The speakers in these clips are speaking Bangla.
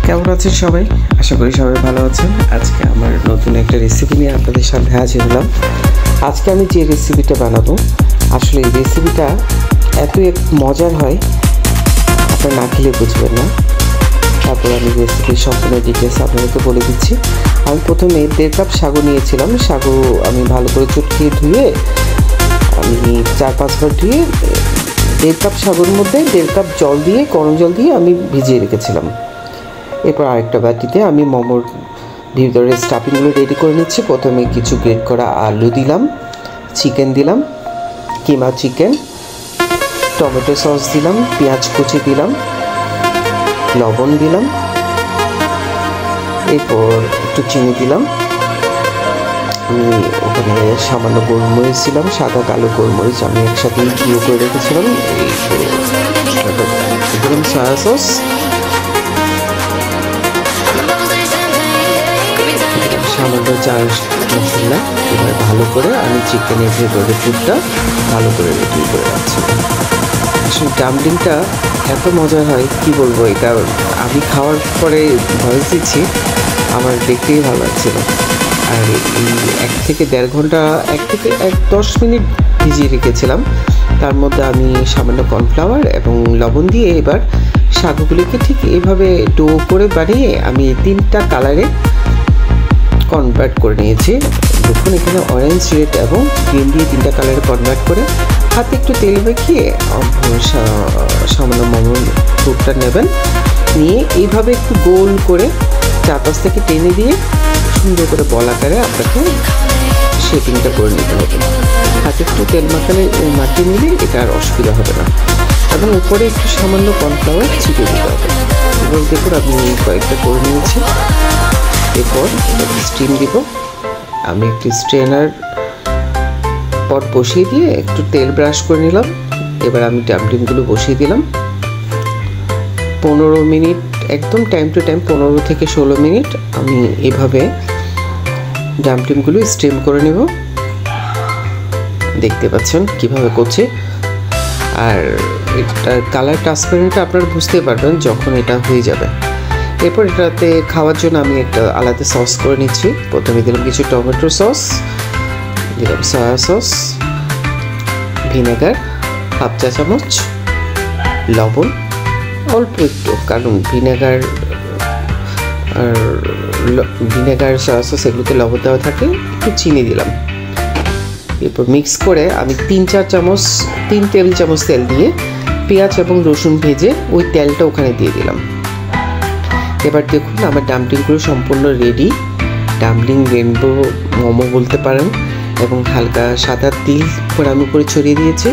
কেমন আছেন সবাই? আশা করি সবাই ভালো আছেন। আজকে আমার নতুন একটা রেসিপি নিয়ে আপনাদের সাথে হাজির হলাম। আজকে আমি যে রেসিপিটা বানাবো, আসলে এই রেসিপিটা এত মজার হয়, আপনারা না খেলে বুঝবেন না। তারপর আমি রেসিপির সম্পূর্ণ ডিটেলস আপনাদেরকে বলে দিচ্ছি। আমি প্রথমে 1.5 কাপ সাগু নিয়েছিলাম। সাগু আমি ভালো করে চটকিয়ে ধুয়ে আমি 4-5 বার ধুয়ে 1.5 কাপ সাগুর মধ্যে 1.5 কাপ জল দিয়ে, গরম জল দিয়ে আমি ভিজিয়ে রেখেছিলাম। এরপর আরেকটা বাটিতে আমি মোমোর ভিতরে স্টাফিংগুলো রেডি করে নিচ্ছি। প্রথমে কিছু গ্রেট করা আলু দিলাম, চিকেন দিলাম, কিমা চিকেন, টমেটো সস দিলাম, পেঁয়াজ কুচি দিলাম, লবণ দিলাম, এরপর একটু চিনি দিলাম। আমি ওখানে সামান্য গোলমরিচ ছিলাম, সাদা কালো গোলমরিচ আমি একসাথে গুঁড়ো করে রেখেছিলাম। দিলাম সয়া সস, সামান্য চার মশলা। এবার ভালো করে আমি চিকেনের ভেতরে পুরটা ভালো করে রেডি করে রাখছি। আসলে ডাম্পলিংটা এত মজার হয়, কি বলবো। এটা আমি খাওয়ার পরে ভয়েস দিচ্ছি, আমার দেখতেই ভালো লাগছিল। আর এই 1 থেকে 1.5 ঘন্টা, 10 মিনিট ভিজিয়ে রেখেছিলাম। তার মধ্যে আমি সামান্য কর্নফ্লাওয়ার এবং লবণ দিয়ে এবার সাগুগুলিকে ঠিক এইভাবে ডো করে বানিয়ে আমি 3টা কালারে কনভার্ট করে নিয়েছি। দেখুন এখানে অরেঞ্জ, রেড এবং গ্রিন দিয়ে 3টা কালারে কনভার্ট করে হাতে একটু তেল মেখিয়ে সামান্য মোমোর পুরটা নেবেন। নিয়ে এইভাবে একটু গোল করে চারপাশ থেকে টেনে দিয়ে সুন্দর করে বল আকারে আপনাকে শেপিংটা করে নিতে হবে। হাতে একটু তেল মাখিয়ে নিলে এটা আর অসুবিধা হবে না। এবং উপরে একটু সামান্য কর্নফ্লাওয়ার ছিটিয়ে দিতে হবে। এবং দেখুন আমি কয়েকটা করে নিয়েছি। এরপর স্টিম দিব। আমি একটি স্ট্রেনার পট বসিয়ে দিয়ে একটু তেল ব্রাশ করে নিলাম। এবার আমি ডাম্পলিংগুলো বসিয়ে দিলাম। 15 মিনিট, একদম টাইম টু টাইম 15 থেকে 16 মিনিট আমি এভাবে ডাম্পলিংগুলো স্টিম করে নেব। দেখতে পাচ্ছেন কিভাবে করছি। আর এটার কালার ট্রান্সপারেন্টটা আপনারা বুঝতে পারবেন যখন এটা হয়ে যাবে। এরপর এটাতে খাওয়ার জন্য আমি একটা আলাদা সস করে নিচ্ছি। প্রথমে দিলাম কিছু টমেটো সস, দিলাম সয়া সস, ভিনেগার 1/2 চা চামচ, লবণ অল্প একটু, কারণ ভিনেগার সয়া সস এগুলোতে লবণ দেওয়া থাকে। একটু চিনি দিলাম। এরপর মিক্স করে আমি 3 টেবিল চামচ তেল দিয়ে পেঁয়াজ এবং রসুন ভেজে ওই তেলটা ওখানে দিয়ে দিলাম। এবার দেখুন আমার ডাম্পলিংগুলো সম্পূর্ণ রেডি। ডাম্পলিং রেনবো মোমো বলতে পারেন। এবং হালকা সাদা তিল আমি উপরে ছড়িয়ে দিয়েছি।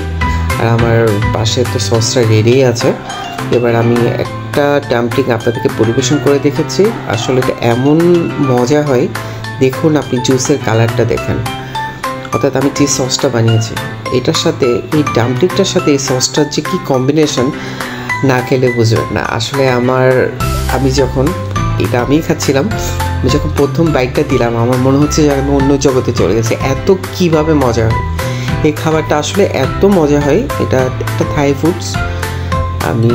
আর আমার পাশে তো সসটা রেডি আছে। এবার আমি একটা ডাম্পলিং আপনাদেরকে পরিবেশন করে দেখেছি। আসলে এটা এমন মজা হয়, দেখুন আপনি জুসের কালারটা দেখেন। অর্থাৎ আমি যে সসটা বানিয়েছি এটার সাথে, এই ডাম্পলিংটার সাথে এই সসটার যে কী কম্বিনেশন, না খেলে বুঝবেন না। আসলে আমি যখন এটা আমিই খাচ্ছিলাম, আমি যখন প্রথম বাইটটা দিলাম আমার মনে হচ্ছে যে আমি অন্য জগতে চলে গেছি। এত কীভাবে মজা হয় এই খাবারটা, আসলে এত মজা হয়। এটা একটা থাই ফুডস। আমি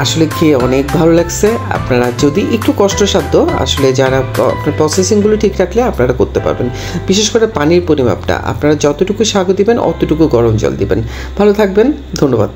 আসলে খেয়ে অনেক ভালো লাগছে। আপনারা যদি একটু কষ্টসাধ্য, আসলে যারা আপনার প্রসেসিংগুলো ঠিক রাখলে আপনারা করতে পারবেন। বিশেষ করে পানির পরিমাপটা আপনারা যতটুকু সাগু দিবেন অতটুকু গরম জল দিবেন। ভালো থাকবেন, ধন্যবাদ।